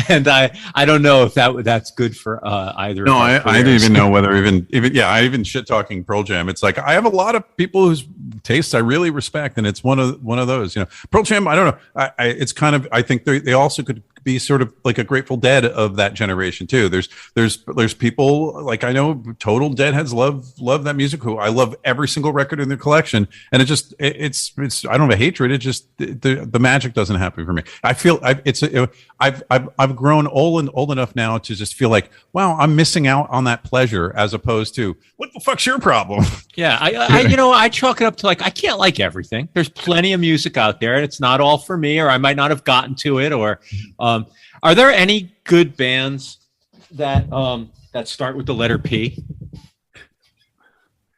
And I don't know if that's good for either. No, I didn't even know whether I even shit talking Pearl Jam. It's like I have a lot of people whose tastes I really respect, and it's one of those. Pearl Jam. I don't know. It's kind of. I think they also could be sort of like a Grateful Dead of that generation too. There's people like, I know total Deadheads love that music, who I love every single record in their collection, and it's I don't have a hatred. It just the magic doesn't happen for me. I feel I've grown old enough now to just feel like, wow, I'm missing out on that pleasure, as opposed to, what the fuck's your problem? Yeah, I chalk it up to, like, I can't like everything. There's plenty of music out there, and it's not all for me, or I might not have gotten to it. Or are there any good bands that start with the letter P?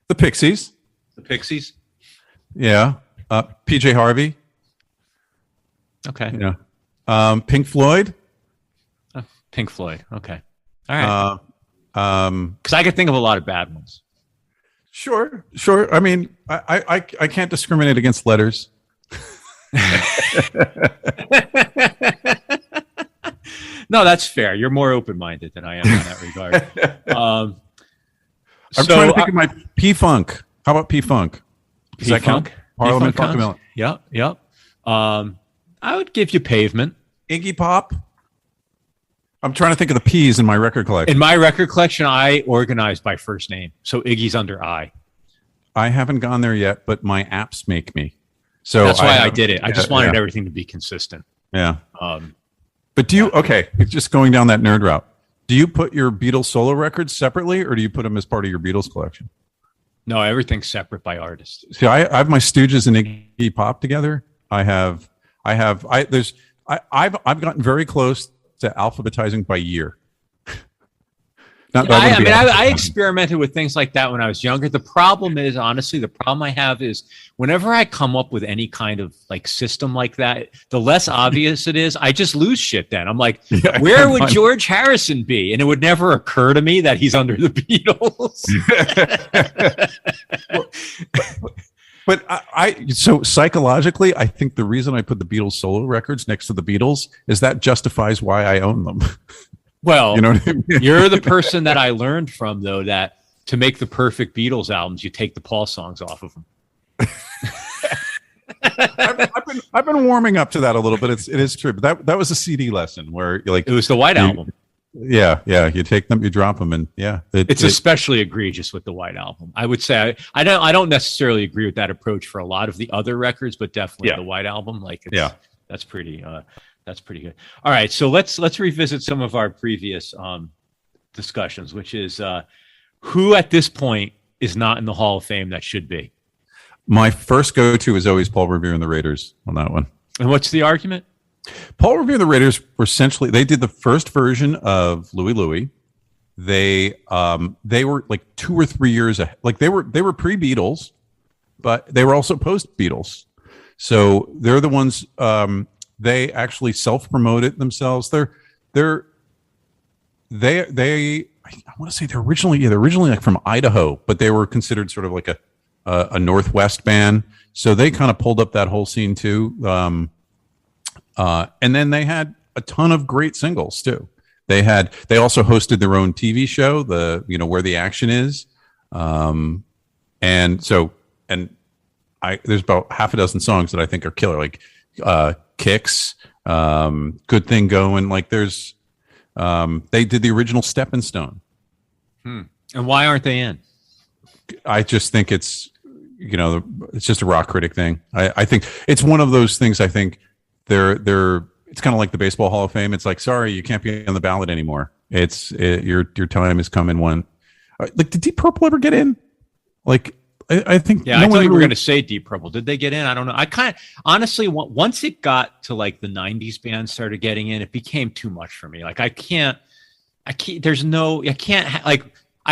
The Pixies. Yeah. PJ Harvey. Okay. Yeah. Pink Floyd. Pink Floyd. Okay. All right. Because I could think of a lot of bad ones. Sure. I mean, I can't discriminate against letters. No, that's fair. You're more open-minded than I am in that regard. I'm trying to think of my P-Funk. How about P-Funk? Does that count? Parliament Funkadelic. Yep. I would give you Pavement. Iggy Pop. I'm trying to think of the P's in my record collection. In my record collection, I organized by first name. So Iggy's under I. I haven't gone there yet, but my apps make me. So that's why I did it. I just wanted everything to be consistent. Yeah. But do you, just going down that nerd route, do you put your Beatles solo records separately, or do you put them as part of your Beatles collection? No, everything's separate by artist. See, I have my Stooges and Iggy Pop together. I've gotten very close to alphabetizing by year. I experimented with things like that when I was younger. The problem is, honestly, the problem I have is whenever I come up with any kind of like system like that, the less obvious it is, I just lose shit then. I'm like, where would George Harrison be? And it would never occur to me that he's under the Beatles. But so psychologically, I think the reason I put the Beatles solo records next to the Beatles is that justifies why I own them. Well, you know what I mean? You're the person that I learned from, though, that to make the perfect Beatles albums, you take the Paul songs off of them. I've been warming up to that a little bit. It is true, but that was a CD lesson where it was the White Album. Yeah. You take them, you drop them, and it's especially egregious with the White Album. I would say I don't necessarily agree with that approach for a lot of the other records, but definitely the White Album. That's pretty. That's pretty good. All right, so let's revisit some of our previous discussions, which is who at this point is not in the Hall of Fame that should be. My first go-to is always Paul Revere and the Raiders on that one. And what's the argument? Paul Revere and the Raiders were essentially, they did the first version of Louie Louie. They were like 2 or 3 years ahead. Like they were pre-Beatles, but they were also post-Beatles. So they're the ones. They actually self-promoted themselves. I want to say they're originally like from Idaho, but they were considered sort of like a Northwest band. So they kind of pulled up that whole scene too. And then they had a ton of great singles too. They also hosted their own TV show, Where the Action Is. There's about half a dozen songs that I think are killer, like Kicks, Good Thing Going. Like they did the original Stepping Stone. And why aren't they in? I just think it's just a rock critic thing. I think it's one of those things. I think it's kind of like the Baseball Hall of Fame. It's like, sorry, you can't be on the ballot anymore. Your time has come and won. Like, did Deep Purple ever get in? Like, I think. Yeah, I thought you were going to say Deep Purple. Did they get in? I don't know. I kind of honestly, once it got to like the '90s, bands started getting in. It became too much for me. Like, I can't. I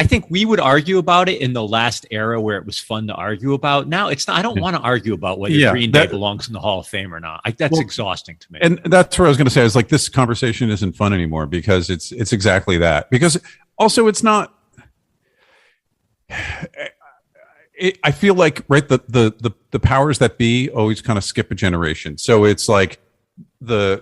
think we would argue about it in the last era where it was fun to argue about. Now it's not. I don't want to argue about whether Green Day belongs in the Hall of Fame or not. That's exhausting to me. And that's what I was going to say. I was like, this conversation isn't fun anymore because it's exactly that. Because also it's not. I feel like the powers that be always kind of skip a generation. So it's like they're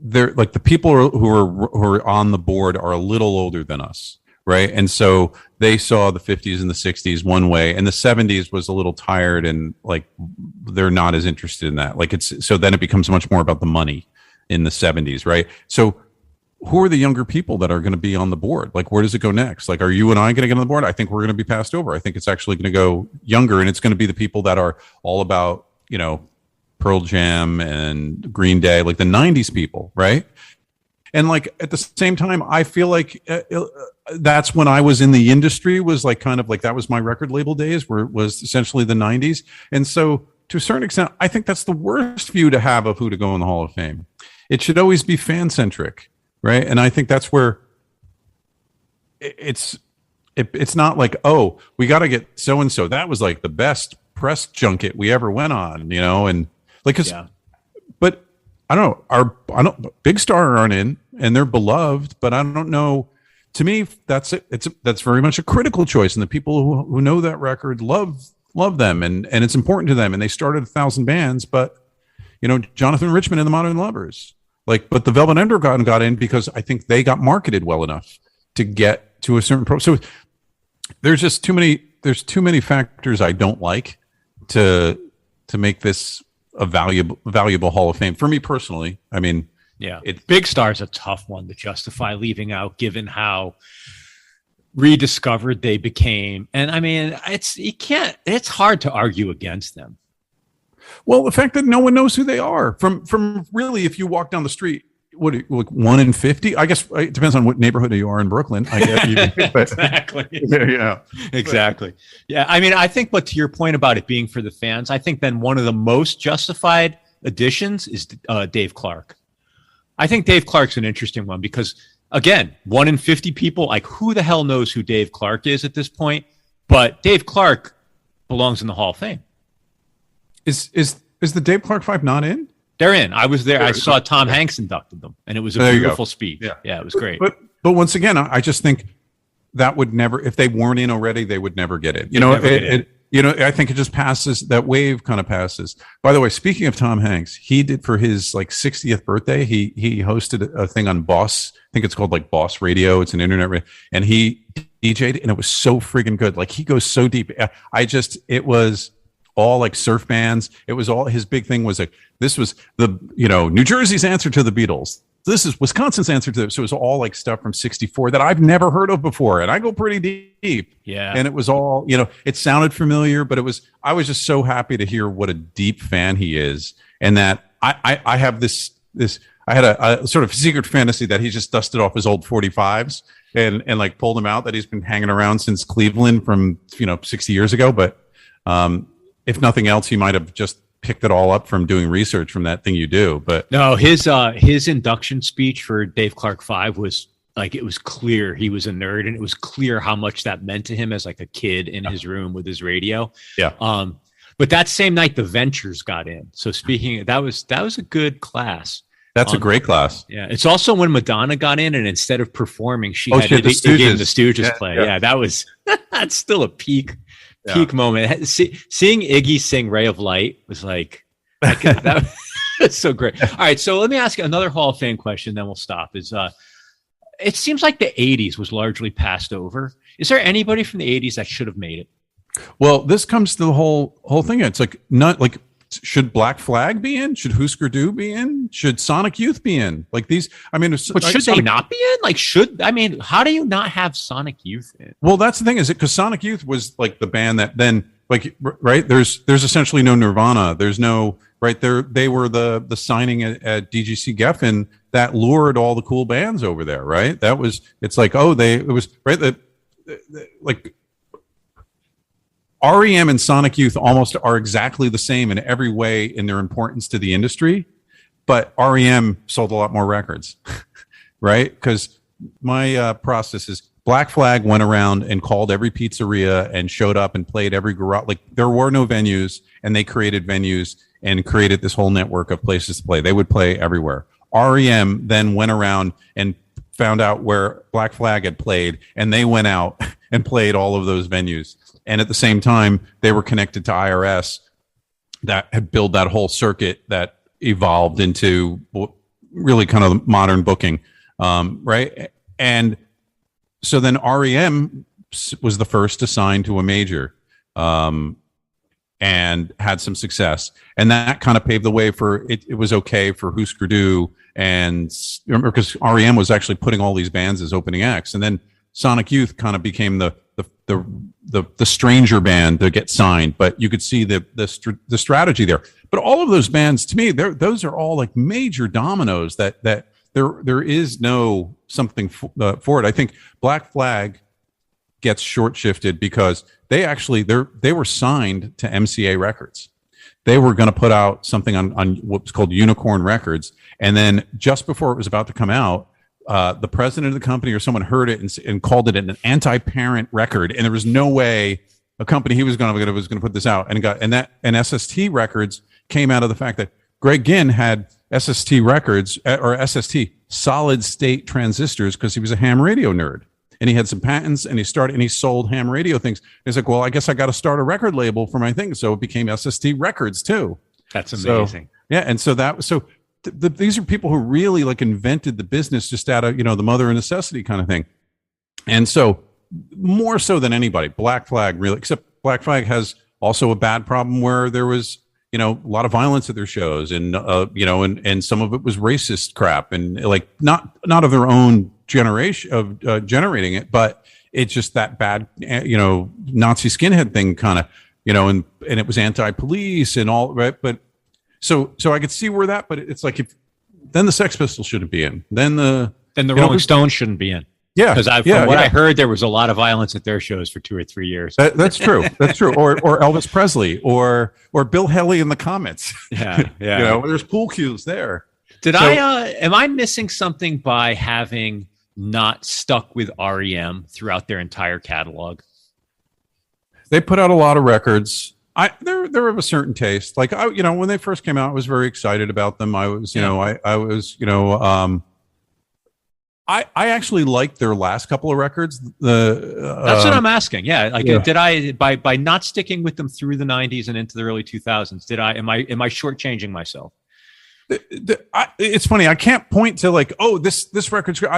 like the people who are on the board are a little older than us. Right. And so they saw the 50s and the 60s one way, and the 70s was a little tired, and like they're not as interested in that. Like so then it becomes much more about the money in the 70s. Right. So who are the younger people that are going to be on the board? Like, where does it go next? Like, are you and I going to get on the board? I think we're going to be passed over. I think it's actually going to go younger, and it's going to be the people that are all about, Pearl Jam and Green Day, like the 90s people. Right. And like at the same time, I feel like that's when I was in the industry, was like kind of like that was my record label days, where it was essentially the 90s. And so to a certain extent, I think that's the worst view to have of who to go in the Hall of Fame. It should always be fan centric. Right. And I think that's where it's not like, oh, we got to get so and so. That was like the best press junket we ever went on, and like, but I don't know. Big Star aren't in, and they're beloved, but I don't know. To me, that's very much a critical choice, and the people who know that record love them, and it's important to them, and they started 1,000 bands. But Jonathan Richman and the Modern Lovers, but the Velvet Underground got in because I think they got marketed well enough to get to a certain so there's just too many there's too many factors I don't like to make this a valuable Hall of Fame for me personally. I mean, yeah, Big Star's a tough one to justify leaving out, given how rediscovered they became. And I mean, it's hard to argue against them. Well, the fact that no one knows who they are from really, if you walk down the street, what, like 1 in 50? I guess it depends on what neighborhood you are in Brooklyn. I guess. Exactly. Yeah. Exactly. Yeah. I mean, I think, but to your point about it being for the fans, I think then one of the most justified additions is Dave Clark. I think Dave Clark's an interesting one because, again, 1 in 50 people, like who the hell knows who Dave Clark is at this point? But Dave Clark belongs in the Hall of Fame. Is the Dave Clark 5 not in? They're in. I was there. I saw Tom Hanks inducted them, and it was a beautiful speech. Yeah, it was great. But once again, I just think that would never, if they weren't in already, they would never get in. I think it just passes. That wave kind of passes. By the way, speaking of Tom Hanks, he did for his like 60th birthday. He hosted a thing on Boss. I think it's called like Boss Radio. It's an internet radio, and he DJ'd, and it was so friggin' good. Like he goes so deep. It was all like surf bands. It was all, his big thing was like, this was the, New Jersey's answer to the Beatles. This is Wisconsin's answer to it. So it was all like stuff from 64 that I've never heard of before. And I go pretty deep. Yeah. And it was all, it sounded familiar, but I was just so happy to hear what a deep fan he is. And that I have this, I had a sort of secret fantasy that he just dusted off his old 45s and like pulled them out, that he's been hanging around since Cleveland from, 60 years ago. But, if nothing else, he might have just picked it all up from doing research from that thing you do. But no, his induction speech for Dave Clark 5 was like, it was clear he was a nerd, and it was clear how much that meant to him as like a kid in his room with his radio. Yeah. But that same night, the Ventures got in. So speaking of, that was a good class. That's a great class. Yeah. It's also when Madonna got in, and instead of performing, she had the Stooges play. Yeah. That's still a peak moment. Seeing Iggy sing Ray of Light was like, that's so great. All right. So let me ask you another Hall of Fame question, then we'll stop. It seems like the 80s was largely passed over. Is there anybody from the 80s that should have made it? Well, this comes to the whole thing. It's like, not like, should Black Flag be in? Should Husker Du be in? Should Sonic Youth be in? Like these, I mean, but should they not be in? Like, how do you not have Sonic Youth in? Well, that's the thing, is it because Sonic Youth was like the band that then, like, right? There's essentially no Nirvana. There's no, right there. They were the signing at DGC Geffen that lured all the cool bands over there, right? It's like, it was right. Like REM and Sonic Youth almost are exactly the same in every way in their importance to the industry, but REM sold a lot more records, right? Because my process is Black Flag went around and called every pizzeria and showed up and played every garage. Like there were no venues, and they created venues and created this whole network of places to play. They would play everywhere. REM then went around and found out where Black Flag had played, and they went out and played all of those venues. And at the same time, they were connected to IRS that had built that whole circuit that evolved into really kind of modern booking, right? And so then REM was the first to sign to a major and had some success. And that kind of paved the way for it. It was okay for Husker Du, and because REM was actually putting all these bands as opening acts. And then Sonic Youth kind of became the stranger band to get signed, but you could see the strategy there. But all of those bands, to me, those are all like major dominoes that there is no something for it. I think Black Flag gets short shifted because they were signed to MCA Records. They were going to put out something on what's called Unicorn Records, and then just before it was about to come out, the president of the company or someone heard it and called it an anti-parent record, and there was no way a company he was going to put this out, and SST Records came out of the fact that Greg Ginn had SST Records or SST solid state transistors because he was a ham radio nerd, and he had some patents, and he sold ham radio things. He's like, well, I guess I got to start a record label for my thing, so it became SST Records too. That's amazing. These are people who really like invented the business just out of, the mother of necessity kind of thing. And so more so than anybody. Black Flag, really, except Black Flag has also a bad problem where there was, a lot of violence at their shows, and and some of it was racist crap, and like not of their own generation of generating it, but it's just that bad, Nazi skinhead thing kind of, and it was anti-police and all, right? But so I could see where that, but it's like then the Sex Pistols shouldn't be in, then the Rolling Stones shouldn't be in. Yeah, because from what I heard, there was a lot of violence at their shows for 2 or 3 years. That's true. That's true. Or Elvis Presley, or Bill Haley in the Comets. Yeah. There's pool cues there. Am I missing something by having not stuck with REM throughout their entire catalog? They put out a lot of records. They're of a certain taste. Like when they first came out, I was very excited about them. I was, I actually liked their last couple of records. That's what I'm asking. Yeah, did I by not sticking with them through the '90s and into the early 2000s? Am I shortchanging myself? It's funny. I can't point to like, oh, this record's great.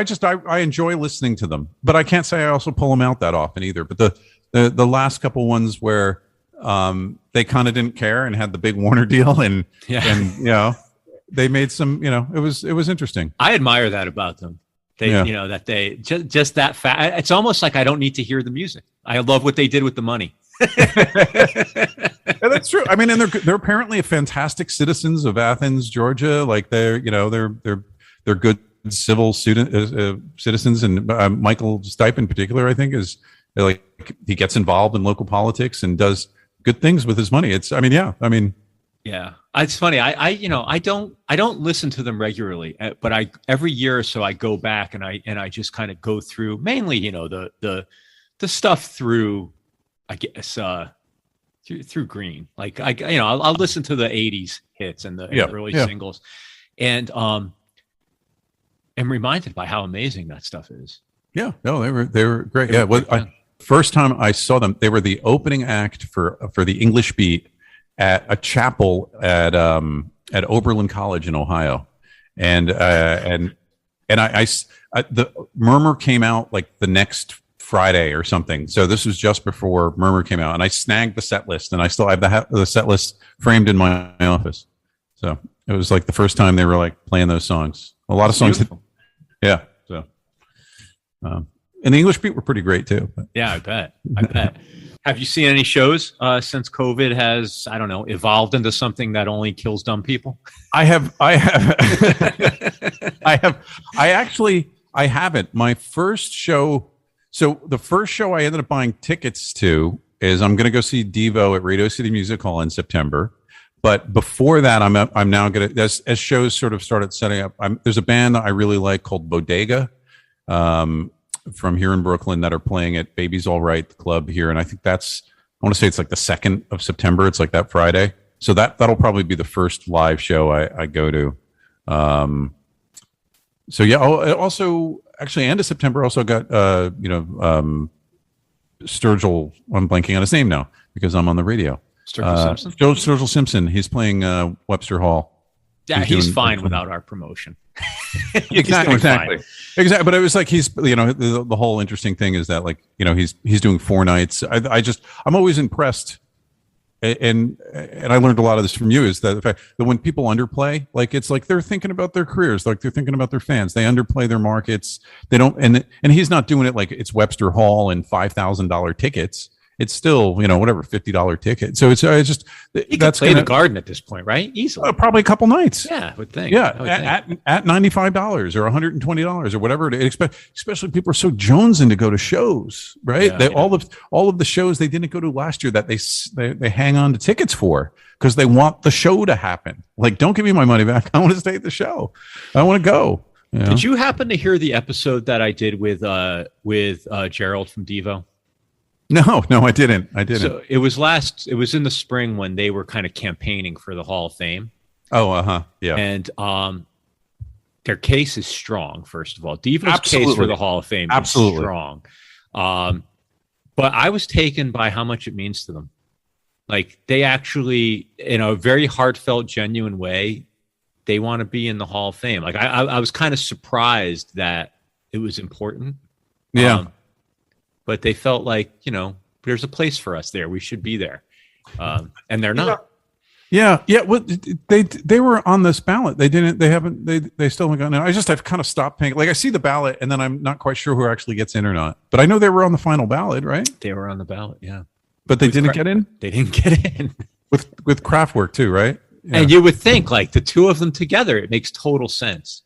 I enjoy listening to them, but I can't say I also pull them out that often either. But the last couple ones where they kind of didn't care and had the big Warner deal, and they made some. It was interesting. I admire that about them. That they just that fact. It's almost like I don't need to hear the music. I love what they did with the money. Yeah, that's true. I mean, and they're apparently fantastic citizens of Athens, Georgia. Like they're good civil citizens, and Michael Stipe in particular, I think, is like he gets involved in local politics and does good things with his money. Yeah, it's funny. I don't listen to them regularly, but every year or so I go back and I just kind of go through mainly the stuff through, I guess, through Green. Like I'll listen to the '80s hits and the early singles, and am reminded by how amazing that stuff is. Yeah, no, they were great. First time I saw them, they were the opening act for the English Beat at a chapel at Oberlin College in Ohio, and the Murmur came out like the next Friday or something. So this was just before Murmur came out, and I snagged the set list, and I still have the set list framed in my office. So it was like the first time they were like playing those songs. A lot of songs. Yeah. So, and the English Beat were pretty great too. But. Yeah, I bet. Have you seen any shows since COVID has, I don't know, evolved into something that only kills dumb people? I haven't. My first show. So the first show I ended up buying tickets to is I'm going to go see Devo at Radio City Music Hall in September. But before that, I'm now going to, as shows sort of started setting up, there's a band that I really like called Bodega. From here in Brooklyn that are playing at Baby's All Right, the club here. And I think I want to say it's like the 2nd of September. It's like that Friday. So that'll probably be the first live show I go to. So yeah, also actually end of September also got, Sturgill, I'm blanking on his name now because I'm on the radio. Sturgill Simpson. He's playing Webster Hall. Yeah, he's fine without our promotion. Exactly. But it was like he's the whole interesting thing is that like he's doing 4 nights. I'm always impressed, and I learned a lot of this from you is that the fact that when people underplay, like it's like they're thinking about their careers, like they're thinking about their fans. They underplay their markets. They don't, and he's not doing it like it's Webster Hall and $5,000 tickets. It's still, whatever, $50 ticket. So it's just that's play the Garden at this point, right? Easily, probably a couple nights. Yeah, I would think. Yeah, at $95 or $120 or whatever. Especially people are so jonesing to go to shows, right? All of the shows they didn't go to last year that they hang on to tickets for because they want the show to happen. Like, don't give me my money back. I want to stay at the show. I want to go. Did you happen to hear the episode that I did with Gerald from Devo? No, I didn't. So it was in the spring when they were kind of campaigning for the Hall of Fame. Oh, yeah. And their case is strong, first of all. Devo's case for the Hall of Fame is strong. But I was taken by how much it means to them. Like they actually, in a very heartfelt, genuine way, they want to be in the Hall of Fame. Like I was kind of surprised that it was important. Yeah. but they felt like, there's a place for us there. We should be there. And they're not. Yeah. Well, they were on this ballot. They still haven't gotten it. I've kind of stopped paying. Like I see the ballot and then I'm not quite sure who actually gets in or not, but I know they were on the final ballot, right? They were on the ballot. Yeah. But they didn't get in? They didn't get in. With Kraftwerk too, right? Yeah. And you would think like the two of them together, it makes total sense.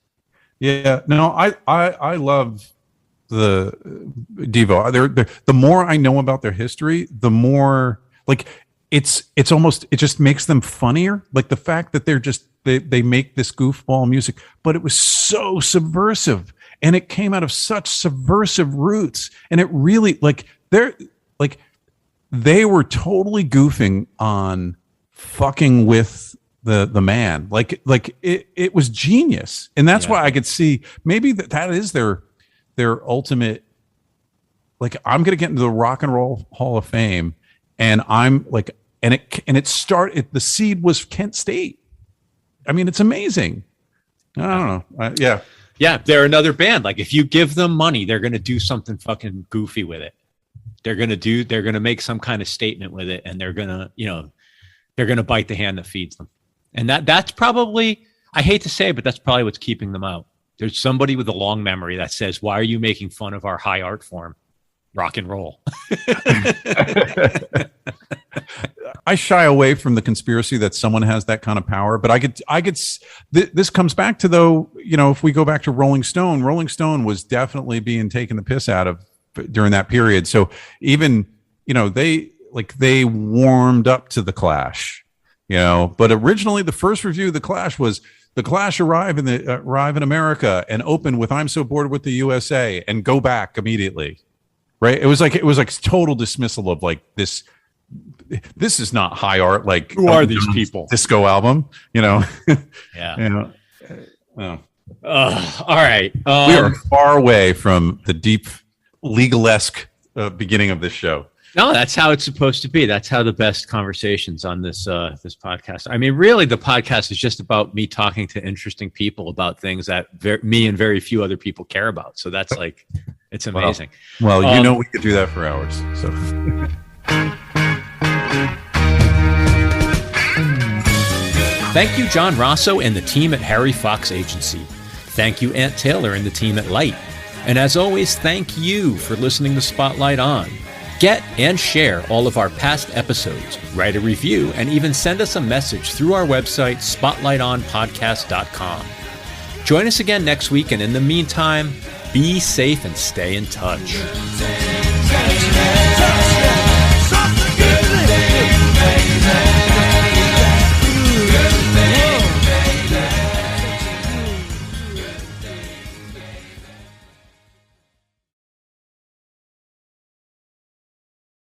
Yeah. No, I love the Devo. The more I know about their history, the more like it just makes them funnier. Like the fact that they make this goofball music, but it was so subversive and it came out of such subversive roots. And it really they were totally goofing on fucking with the man. Like it was genius. And that's why I could see maybe that is their ultimate, like, I'm going to get into the Rock and Roll Hall of Fame. And I'm like, the seed was Kent State. I mean, it's amazing. I don't know. Yeah. They're another band. Like if you give them money, they're going to do something fucking goofy with it. They're going to make some kind of statement with it. And they're going to bite the hand that feeds them. And that's probably, I hate to say, but that's probably what's keeping them out. There's somebody with a long memory that says, why are you making fun of our high art form? Rock and roll. I shy away from the conspiracy that someone has that kind of power, but this comes back to, though, if we go back to Rolling Stone was definitely being taken the piss out of during that period. So even, they warmed up to the Clash, but originally the first review of the Clash was the Clash arrive in America and open with "I'm so bored with the USA" and go back immediately. Right. It was like total dismissal of like this is not high art. Like, who are these people? Disco album, Yeah. All right. We are far away from the deep legal-esque beginning of this show. No, that's how it's supposed to be. That's how the best conversations on this podcast. I mean, really, the podcast is just about me talking to interesting people about things that me and very few other people care about. So that's like, it's amazing. Well, we could do that for hours. So. Thank you, John Raso and the team at Harry Fox Agency. Thank you, Ant Taylor and the team at Light. And as always, thank you for listening to Spotlight On. Get and share all of our past episodes, write a review, and even send us a message through our website, spotlightonpodcast.com. Join us again next week, and in the meantime, be safe and stay in touch.